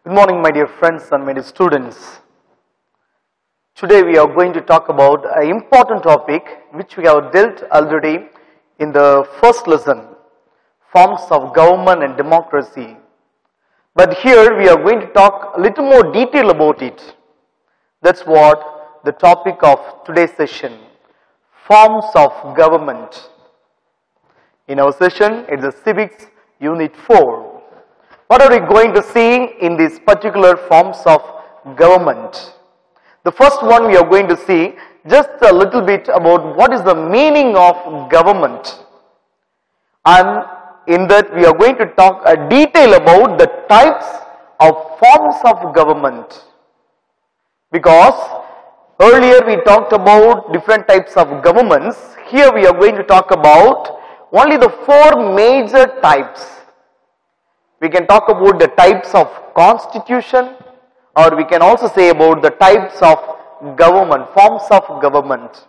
Good morning, my dear friends and my dear students. Today we are going to talk about an important topic which we have dealt already in the first lesson, forms of government and democracy. But here we are going to talk a little more detail about it. That's what the topic of today's session, forms of government. In our session, it's the Civics Unit 4. What are we going to see in these particular forms of government? The first one we are going to see just a little bit about what is the meaning of government. And in that we are going to talk a detail about the types of forms of government. Because earlier we talked about different types of governments. Here we are going to talk about only the four major types. We can talk about the types of constitution, or we can also say about the types of government, forms of government.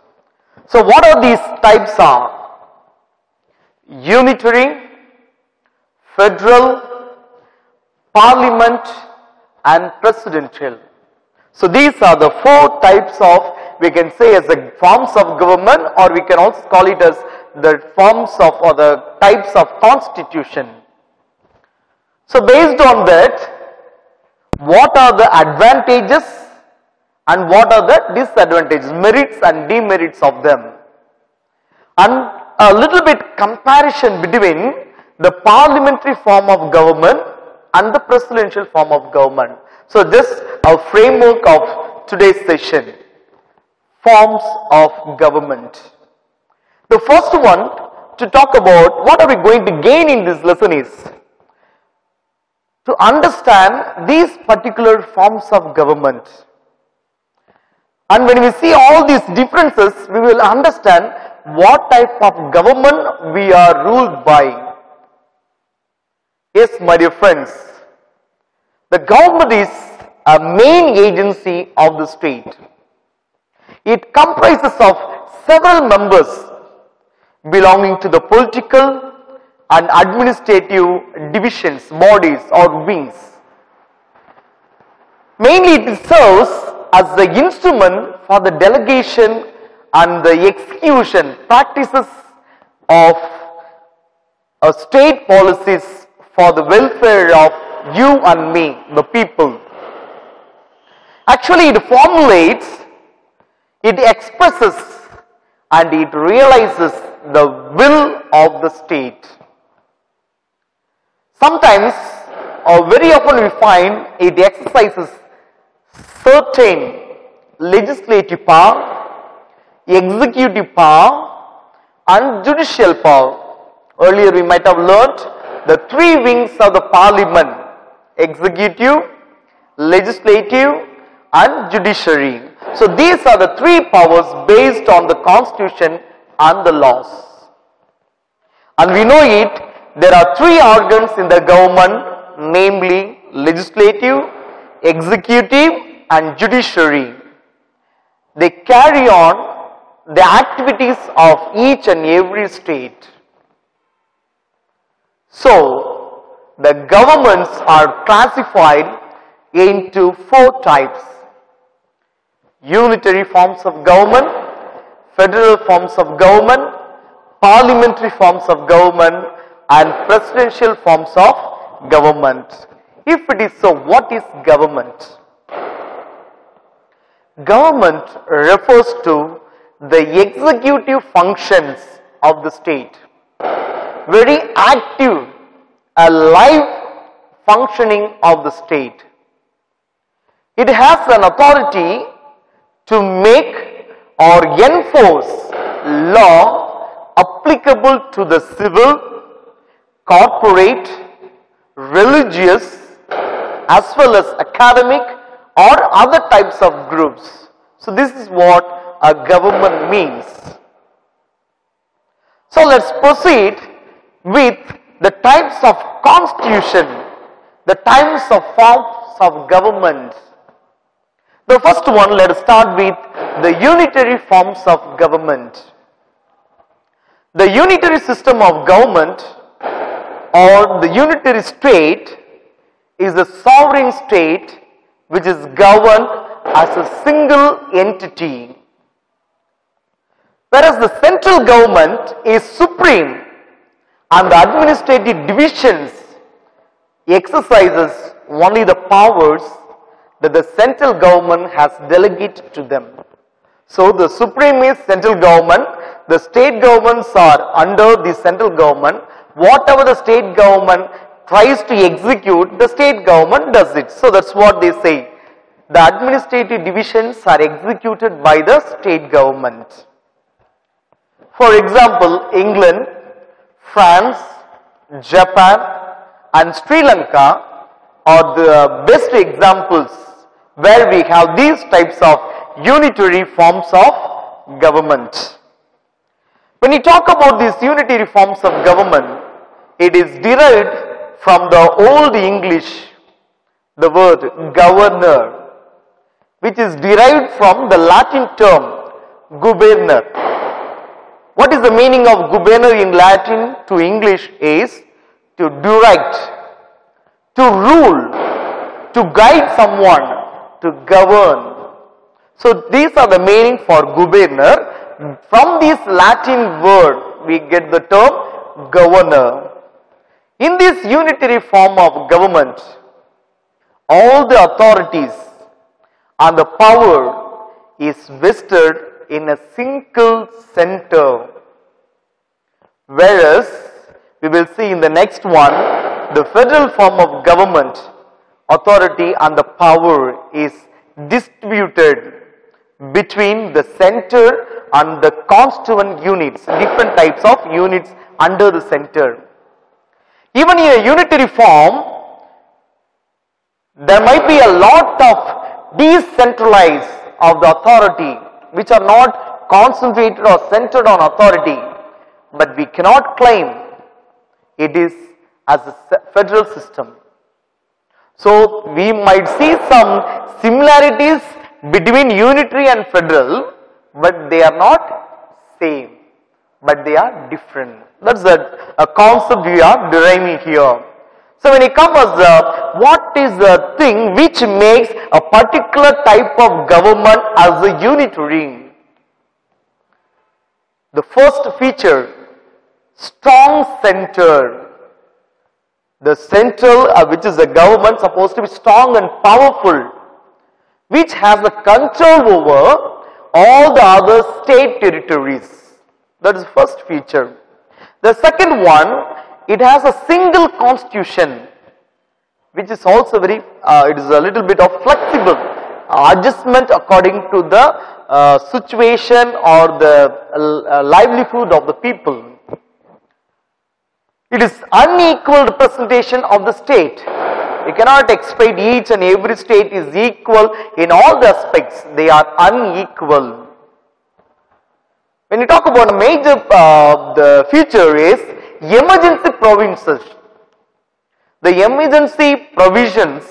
So what are these types are? Unitary, federal, parliament and presidential. So these are the four types of, we can say as the forms of government, or we can also call it as the forms of or the types of constitution. So based on that, what are the advantages and what are the disadvantages, merits and demerits of them? And a little bit comparison between the parliamentary form of government and the presidential form of government. So this a framework of today's session, forms of government. The first one to talk about what are we going to gain in this lesson is to understand these particular forms of government. And when we see all these differences, we will understand what type of government we are ruled by. Yes, my dear friends, the government is a main agency of the state. It comprises of several members belonging to the political and administrative divisions, bodies or wings. Mainly it serves as the instrument for the delegation and the execution practices of state policies for the welfare of you and me, the people. Actually it formulates, it expresses and it realizes the will of the state. Sometimes or very often we find it exercises certain legislative power, executive power and judicial power. Earlier we might have learnt the three wings of the parliament: executive, legislative and judiciary. So these are the three powers based on the constitution and the laws. And we know it, there are three organs in the government, namely legislative, executive and judiciary. They carry on the activities of each and every state. So the governments are classified into four types: unitary forms of government, federal forms of government, parliamentary forms of government and presidential forms of government. If it is so, what is government? Government refers to the executive functions of the state. Very active, a live functioning of the state. It has an authority to make or enforce law applicable to the civil, corporate, religious as well as academic or other types of groups. So this is what a government means. So let's proceed with the types of constitution, the types of forms of government. The first one, let us start with the unitary forms of government. The unitary system of government or the unitary state is a sovereign state which is governed as a single entity, whereas the central government is supreme and the administrative divisions exercises only the powers that the central government has delegated to them. So the supreme is central government, the state governments are under the central government. Whatever the state government tries to execute, the state government does it. So that's what they say. The administrative divisions are executed by the state government. For example, England, France, Japan and Sri Lanka are the best examples where we have these types of unitary forms of government. When you talk about these unitary forms of government, it is derived from the Old English, the word governor, which is derived from the Latin term governor. What is the meaning of governor in Latin to English is to direct, to rule, to guide someone, to govern. So these are the meaning for governor. From this Latin word we get the term governor. In this unitary form of government, all the authorities and the power is vested in a single center, whereas we will see in the next one, the federal form of government, authority and the power is distributed between the center and the constituent units, different types of units under the center. Even in a unitary form, there might be a lot of decentralized of the authority which are not concentrated or centered on authority, but we cannot claim it is as a federal system. So we might see some similarities between unitary and federal, but they are not same, but they are different. That's a concept we are deriving here. So when it comes what is the thing which makes a particular type of government as a unitary? The first feature, strong center. The central, which is a government supposed to be strong and powerful, which has the control over all the other state territories. That is the first feature. The second one, it has a single constitution, which is also very, it is a little bit of flexible adjustment according to the situation or the livelihood of the people. It is unequal representation of the state. You cannot expect each and every state is equal in all the aspects. They are unequal. When you talk about a major, the feature is emergency provinces. The emergency provisions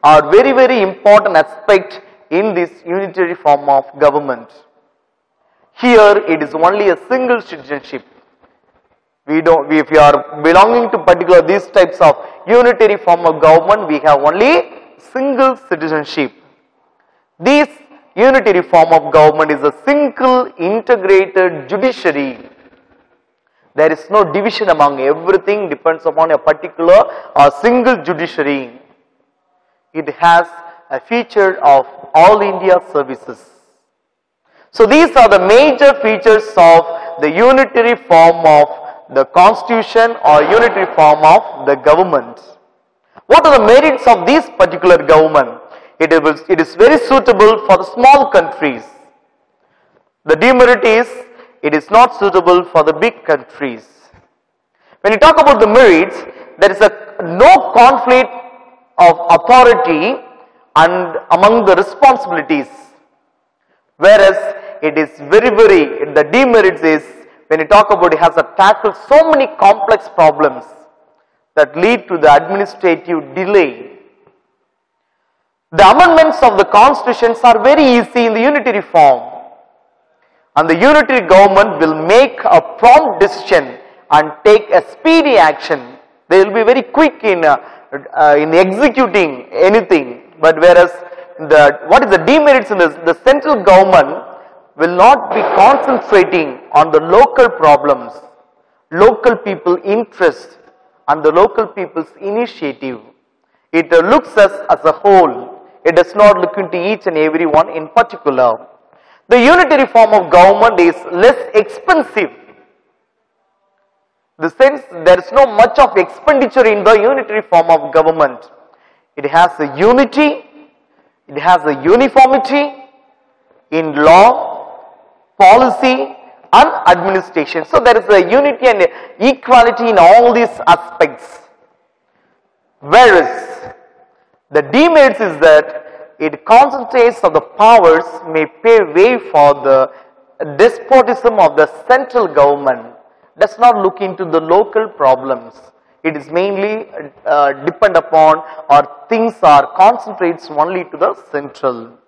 are very, very important aspect in this unitary form of government. Here it is only a single citizenship. If you are belonging to particular these types of unitary form of government, we have only single citizenship. This unitary form of government is a single integrated judiciary. There is no division among everything, depends upon a particular or single judiciary. It has a feature of all India services. So these are the major features of the unitary form of the constitution or unitary form of the government. What are the merits of this particular government? It is very suitable for the small countries. The demerit is, it is not suitable for the big countries. When you talk about the merits, there is no conflict of authority and among the responsibilities. Whereas it is the demerits is, when you talk about it, has tackled so many complex problems that lead to the administrative delay. The amendments of the constitutions are very easy in the unitary form, and the unitary government will make a prompt decision and take a speedy action. They will be very quick in in executing anything, but whereas what is the demerits in this? The central government will not be concentrating on the local problems, local people interest and the local people's initiative. It looks as a whole. It does not look into each and every one in particular. The unitary form of government is less expensive. The sense there is no much of expenditure in the unitary form of government. It has a unity, it has a uniformity in law, policy and administration. So there is a unity and equality in all these aspects. Whereas the demerits is that it concentrates on the powers may pave way for the despotism of the central government. Does not look into the local problems. It is mainly depend upon or things are concentrates only to the central.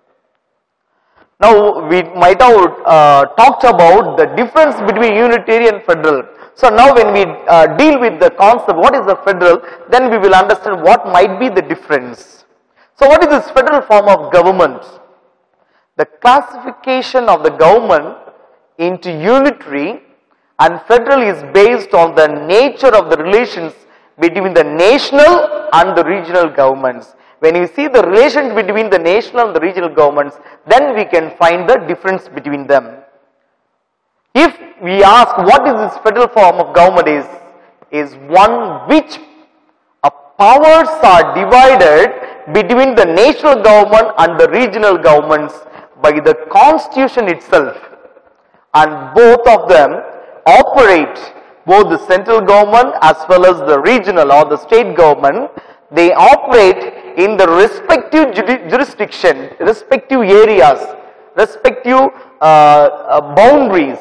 Now we might have talked about the difference between unitary and federal. So now when we deal with the concept what is the federal, then we will understand what might be the difference. So what is this federal form of government? The classification of the government into unitary and federal is based on the nature of the relations between the national and the regional governments. When you see the relations between the national and the regional governments, then we can find the difference between them. If we ask what is this federal form of government is one which powers are divided between the national government and the regional governments by the constitution itself, and both of them operate, both the central government as well as the regional or the state government, they operate in the respective jurisdiction, respective areas, respective boundaries.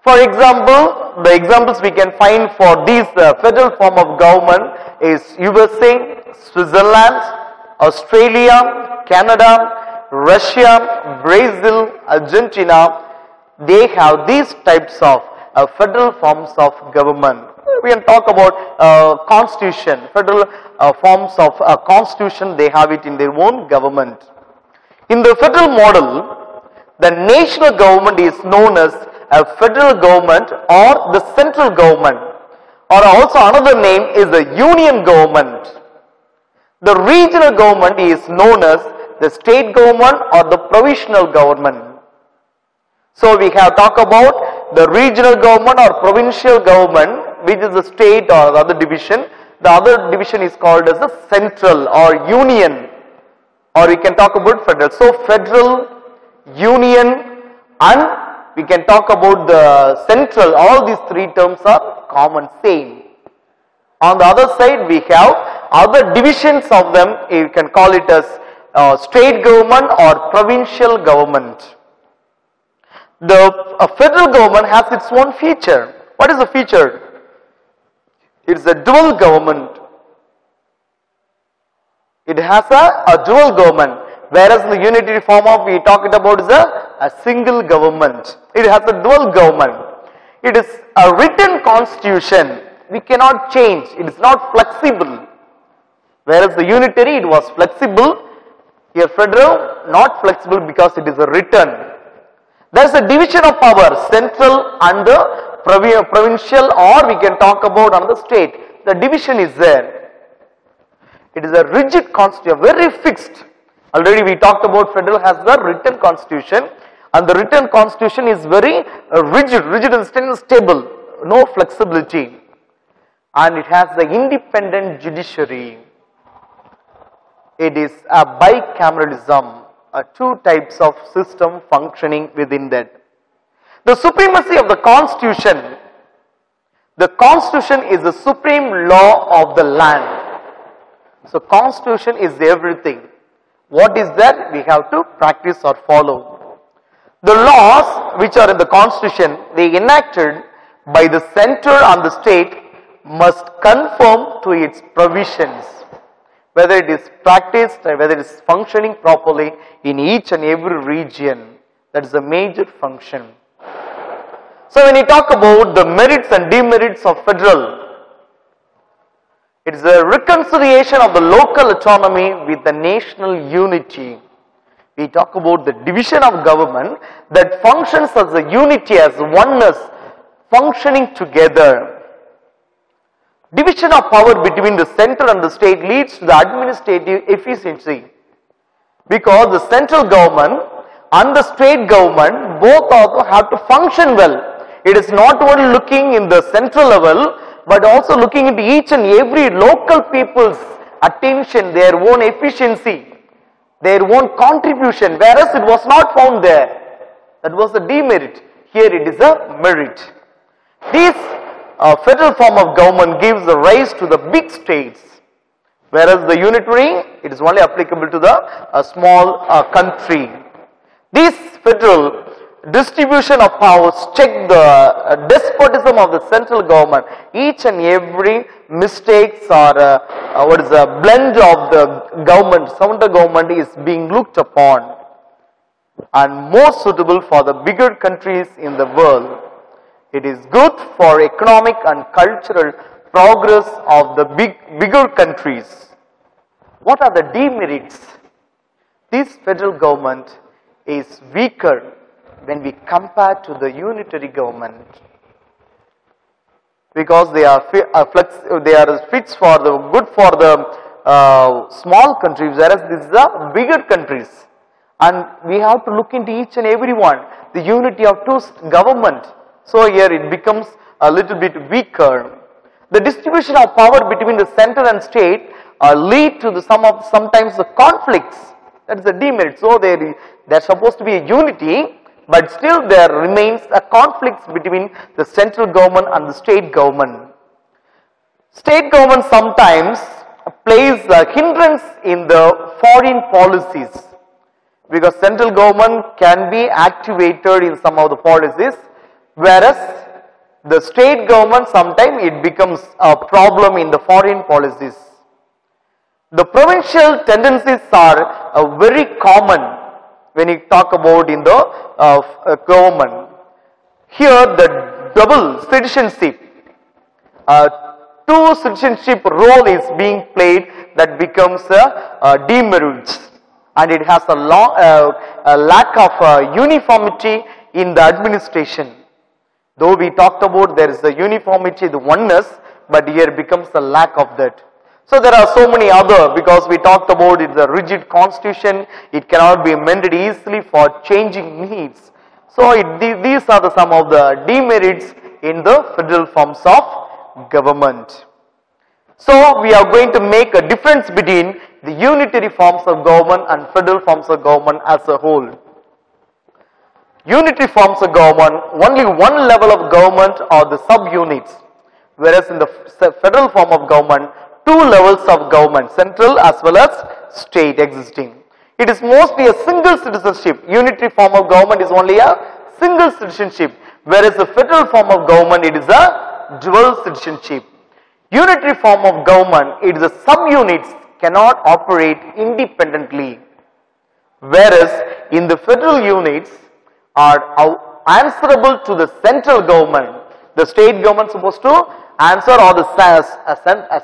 For example, the examples we can find for this federal form of government is USA, Switzerland, Australia, Canada, Russia, Brazil, Argentina. They have these types of federal forms of government. We can talk about constitution, federal forms of constitution, they have it in their own government. In the federal model, the national government is known as a federal government or the central government, or also another name is the union government. The regional government is known as the state government or the provisional government. So we have talked about the regional government or provincial government, which is the state or the other division. The other division is called as the central or union, or we can talk about federal. So federal, union and we can talk about the central, all these three terms are common, same. On the other side we have other divisions of them, you can call it as state government or provincial government. The federal government has its own feature. What is the feature? It is a dual government. It has a dual government, whereas the unitary form of we talked about is a single government. It has a dual government. It is a written constitution. We cannot change. It is not flexible. Whereas the unitary it was flexible. Here federal not flexible because it is a written. There is a division of power, central and the provincial, or we can talk about another state. The division is there. It is a rigid constitution, very fixed. Already we talked about federal has the written constitution, and the written constitution is very rigid and stable, no flexibility. And it has the independent judiciary. It is a bicameralism. Two types of system functioning within that. The supremacy of the constitution. The constitution is the supreme law of the land. So constitution is everything. What is that? We have to practice or follow. The laws which are in the constitution, they enacted by the center and the state must conform to its provisions. Whether it is practiced or whether it is functioning properly in each and every region. That is a major function. So when you talk about the merits and demerits of federal, It is a reconciliation of the local autonomy with the national unity. We talk about the division of government that functions as a unity, as oneness, functioning together. Division of power between the center and the state leads to the administrative efficiency, because the central government and the state government both also have to function well. It is not only looking in the central level, but also looking into each and every local people's attention, their own efficiency, their own contribution, whereas it was not found there. That was a demerit. Here it is a merit. This federal form of government gives the rise to the big states, whereas the unitary, it is only applicable to the small country. This federal distribution of powers check the despotism of the central government. Each and every mistakes or what is a blend of the government, central government is being looked upon and more suitable for the bigger countries in the world. It is good for economic and cultural progress of the bigger countries. What are the demerits? This federal government is weaker when we compare to the unitary government, because they are fits for the good for the small countries, whereas this is the bigger countries, and we have to look into each and every one, the unity of two government. So here it becomes a little bit weaker. The distribution of power between the center and state lead to the sometimes the conflicts. That is a demerit. So there is supposed to be a unity, but still there remains a conflict between the central government and the state government. State government sometimes plays a hindrance in the foreign policies, because central government can be activated in some of the policies, whereas the state government sometimes it becomes a problem in the foreign policies. The provincial tendencies are very common when you talk about in the government. Here the double citizenship, two citizenship role is being played, that becomes a demerits, and it has a lack of uniformity in the administration. Though we talked about there is a uniformity, the oneness, but here becomes a lack of that. So there are so many other, because we talked about it's a rigid constitution, it cannot be amended easily for changing needs. So these are some of the demerits in the federal forms of government. So we are going to make a difference between the unitary forms of government and federal forms of government as a whole. Unitary forms of government, only one level of government or the sub-units, whereas in the federal form of government, two levels of government, central as well as state existing. It is mostly a single citizenship. Unitary form of government is only a single citizenship, whereas the federal form of government, it is a dual citizenship. Unitary form of government, it is a sub-units cannot operate independently, whereas in the federal units are answerable to the central government. The state government supposed to answer, or the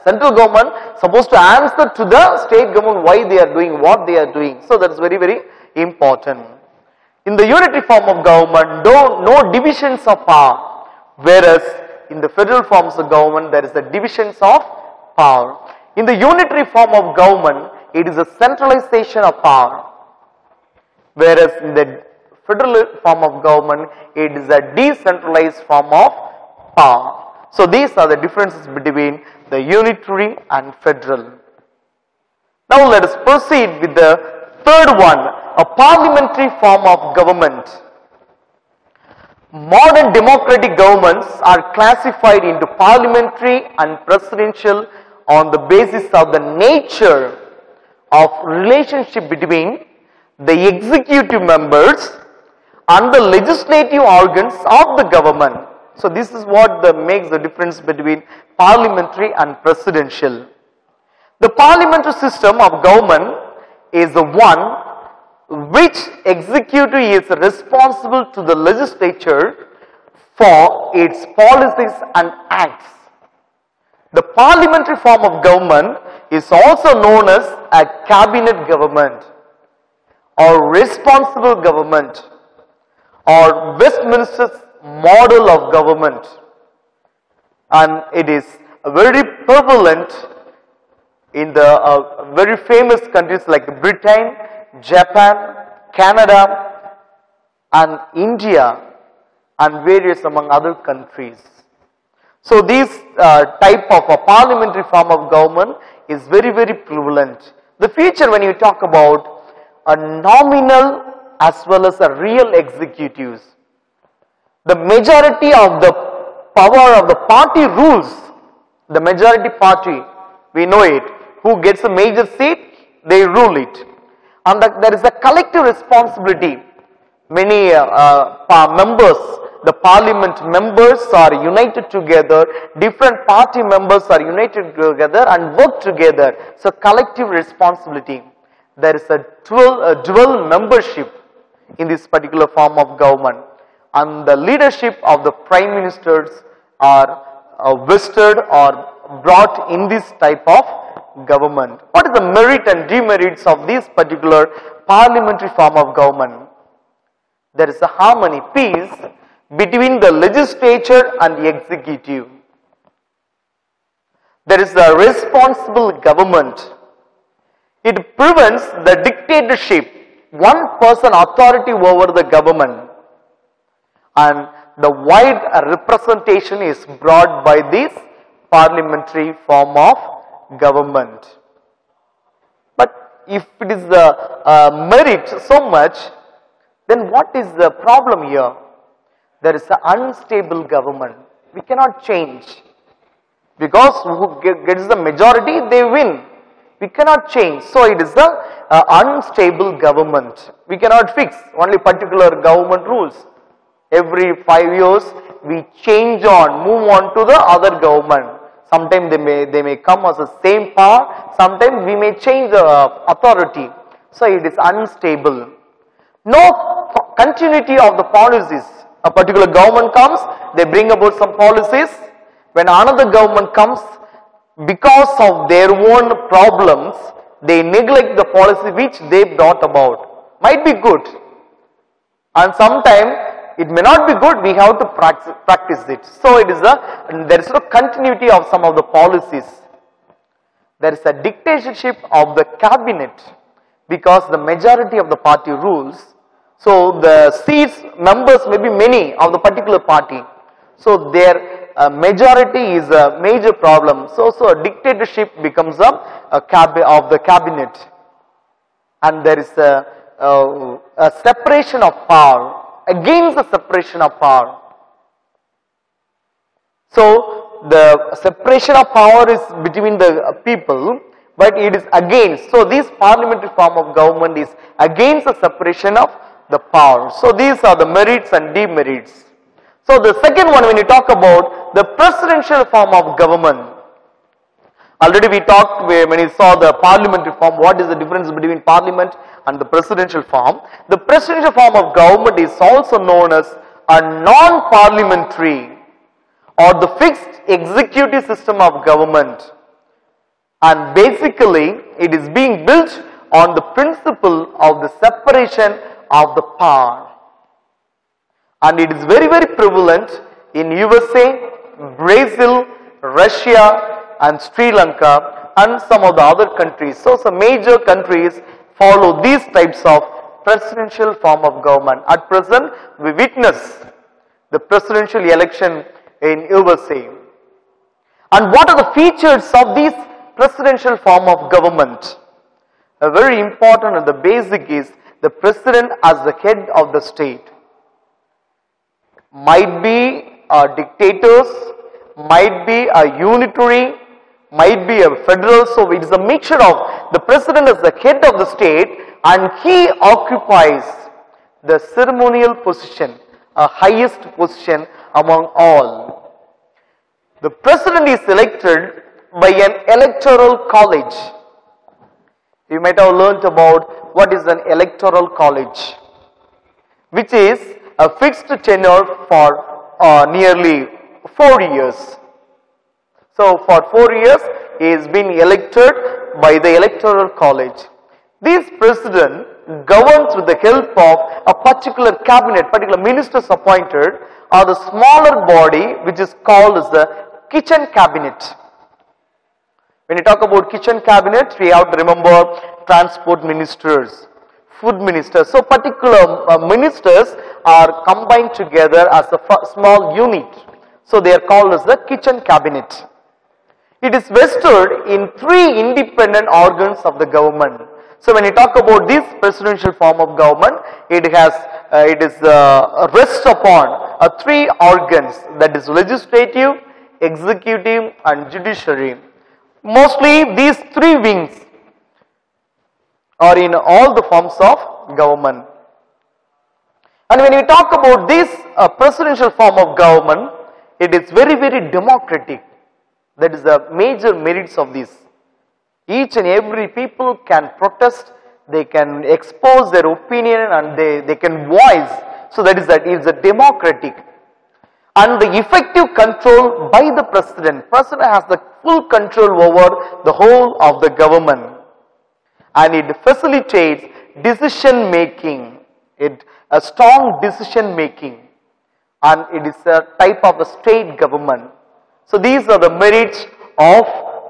central government supposed to answer to the state government why they are doing what they are doing. So that is very, very important. In the unitary form of government, no divisions of power, whereas in the federal forms of government there is a divisions of power. In the unitary form of government, it is a centralization of power, whereas in the federal form of government, it is a decentralized form of power. So these are the differences between the unitary and federal. Now let us proceed with the third one, a parliamentary form of government. Modern democratic governments are classified into parliamentary and presidential on the basis of the nature of relationship between the executive members and the legislative organs of the government. So this is what makes the difference between parliamentary and presidential. The parliamentary system of government is the one which executive is responsible to the legislature for its policies and acts. The parliamentary form of government is also known as a cabinet government or responsible government or Westminster's model of government, and it is very prevalent in the very famous countries like Britain, Japan, Canada and India and various among other countries. So this type of a parliamentary form of government is very prevalent. The future, when you talk about a nominal as well as a real executives, the majority of the power of the party rules, the majority party, we know it, who gets a major seat, they rule it. And there is a collective responsibility. Many members, the parliament members are united together, different party members are united together and work together. So collective responsibility. There is a dual membership in this particular form of government, and the leadership of the prime ministers are vested or brought in this type of government. What is the merit and demerits of this particular parliamentary form of government? There is a harmony, peace between the legislature and the executive. There is a responsible government. It prevents the dictatorship, one person authority over the government, and the wide representation is brought by this parliamentary form of government. But if it is the merit so much, then what is the problem here? There is an unstable government. We cannot change. Because who gets the majority, they win. We cannot change. So it is the unstable government. We cannot fix only particular government rules. Every 5 years we change on, move on to the other government. Sometimes they may come as the same power. Sometimes we may change the authority. So it is unstable. No continuity of the policies. A particular government comes, they bring about some policies. When another government comes, because of their own problems, they neglect the policy which they brought about. Might be good, and sometimes it may not be good, we have to practice it. So it is there is no continuity of some of the policies. There is a dictatorship of the cabinet because the majority of the party rules. So the seats, members may be many of the particular party. So their majority is a major problem. So a dictatorship becomes of the cabinet, and there is a separation of power, against the separation of power. So the separation of power is between the people, but it is against. So this parliamentary form of government is against the separation of the power. So these are the merits and demerits. So the second one, when you talk about the presidential form of government, already we talked when we saw the parliamentary form, what is the difference between parliament and the presidential form. The presidential form of government is also known as a non-parliamentary or the fixed executive system of government, and basically it is being built on the principle of the separation of the power, and it is very prevalent in USA, Brazil, Russia and Sri Lanka and some of the other countries. So some major countries follow these types of presidential form of government. At present we witness the presidential election in USA. And what are the features of this presidential form of government? A very important and the basic is the president as the head of the state. Might be dictators, might be a unitary, might be a federal. So it is a mixture of the president as the head of the state, and he occupies the ceremonial position, a highest position among all. The president is elected by an electoral college. You might have learnt about what is an electoral college, which is a fixed tenure for nearly 4 years. So for 4 years he is being elected by the electoral college. This president governs with the help of a particular cabinet, particular ministers appointed, or the smaller body which is called as the kitchen cabinet. When you talk about kitchen cabinet, we have to remember transport ministers, food ministers. So particular ministers are combined together as a small unit. So they are called as the kitchen cabinet. It is vested in 3 independent organs of the government. So when you talk about this presidential form of government, it is rests upon 3 organs, that is legislative, executive and judiciary. Mostly these 3 wings are in all the forms of government. And when you talk about this presidential form of government, it is very, very democratic. That is the major merits of this. Each and every people can protest, they can expose their opinion and they can voice. So that is that it is a democratic. And the effective control by the president. President has the full control over the whole of the government. And it facilitates decision making. A strong decision making. And it is a type of a state government. So these are the merits of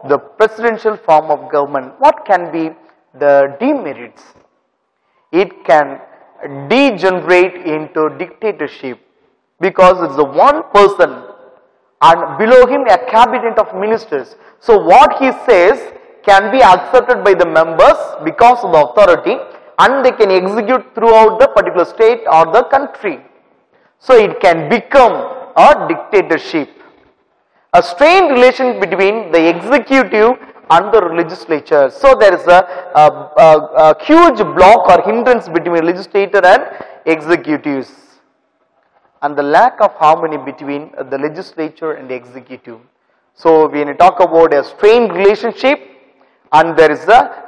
the presidential form of government. What can be the demerits? It can degenerate into dictatorship, because it's the one person and below him a cabinet of ministers. So what he says can be accepted by the members because of the authority, and they can execute throughout the particular state or the country. So it can become a dictatorship. A strained relation between the executive and the legislature. So there is a huge block or hindrance between legislator and executives. And the lack of harmony between the legislature and the executive. So when you talk about a strained relationship, and there is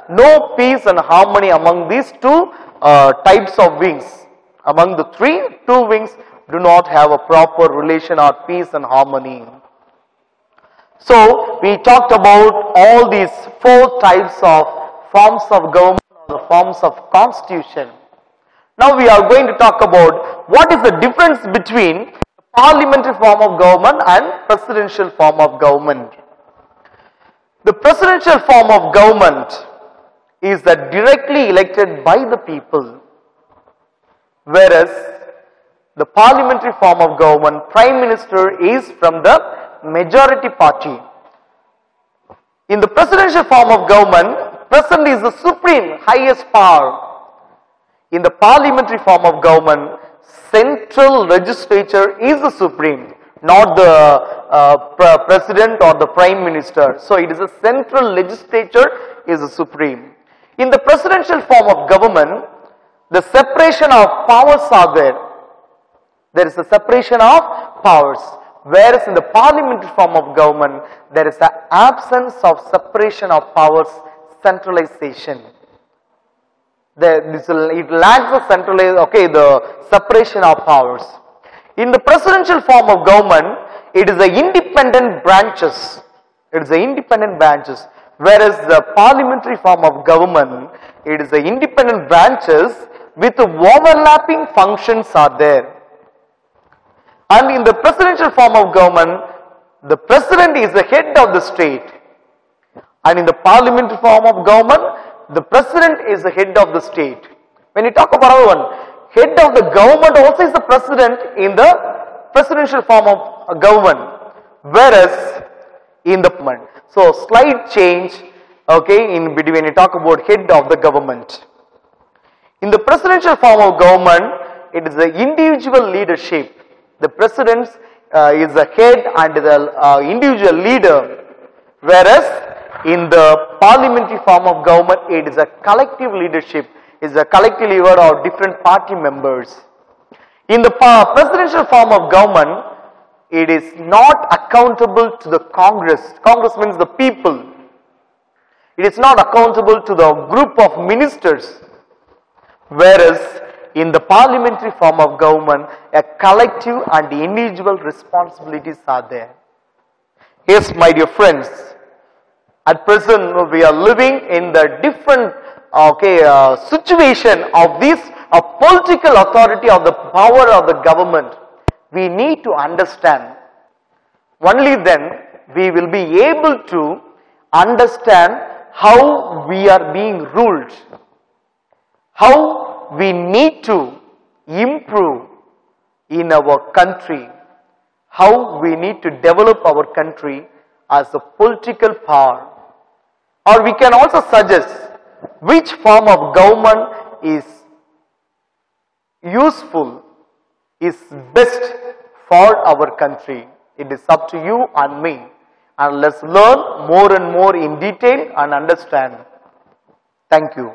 no peace and harmony among these 2 types of wings. Among the 2 wings do not have a proper relation or peace and harmony. So we talked about all these 4 types of forms of government, or the forms of constitution. Now we are going to talk about what is the difference between parliamentary form of government and presidential form of government. The presidential form of government is directly elected by the people, whereas the parliamentary form of government, prime minister is from the majority party. In the presidential form of government, president is the supreme, highest power. In the parliamentary form of government, central legislature is the supreme, not the president or the prime minister. So it is a central legislature is the supreme. In the presidential form of government, the separation of powers are there. There is a separation of powers. Whereas in the parliamentary form of government, there is an absence of separation of powers, centralization. It lacks the separation of powers. In the presidential form of government, it is the independent branches. It is the independent branches. Whereas the parliamentary form of government, it is the independent branches with overlapping functions are there. And in the presidential form of government, the president is the head of the state. And in the parliamentary form of government, the president is the head of the state. When you talk about our one, head of the government also is the president in the presidential form of government. Whereas in the government, so slight change, in between when you talk about head of the government. In the presidential form of government, it is the individual leadership. The president is the head and the individual leader, whereas in the parliamentary form of government, it is a collective leadership, is a collective leader of different party members. In the presidential form of government, it is not accountable to the Congress. Congress means the people. It is not accountable to the group of ministers, whereas in the parliamentary form of government, a collective and individual responsibilities are there. Yes, my dear friends, at present we are living in the different situation of this political authority of the power of the government. We need to understand. Only then we will be able to understand how we are being ruled, how we need to improve in our country, how we need to develop our country as a political power. Or we can also suggest which form of government is useful, is best for our country. It is up to you and me. And let's learn more and more in detail and understand. Thank you.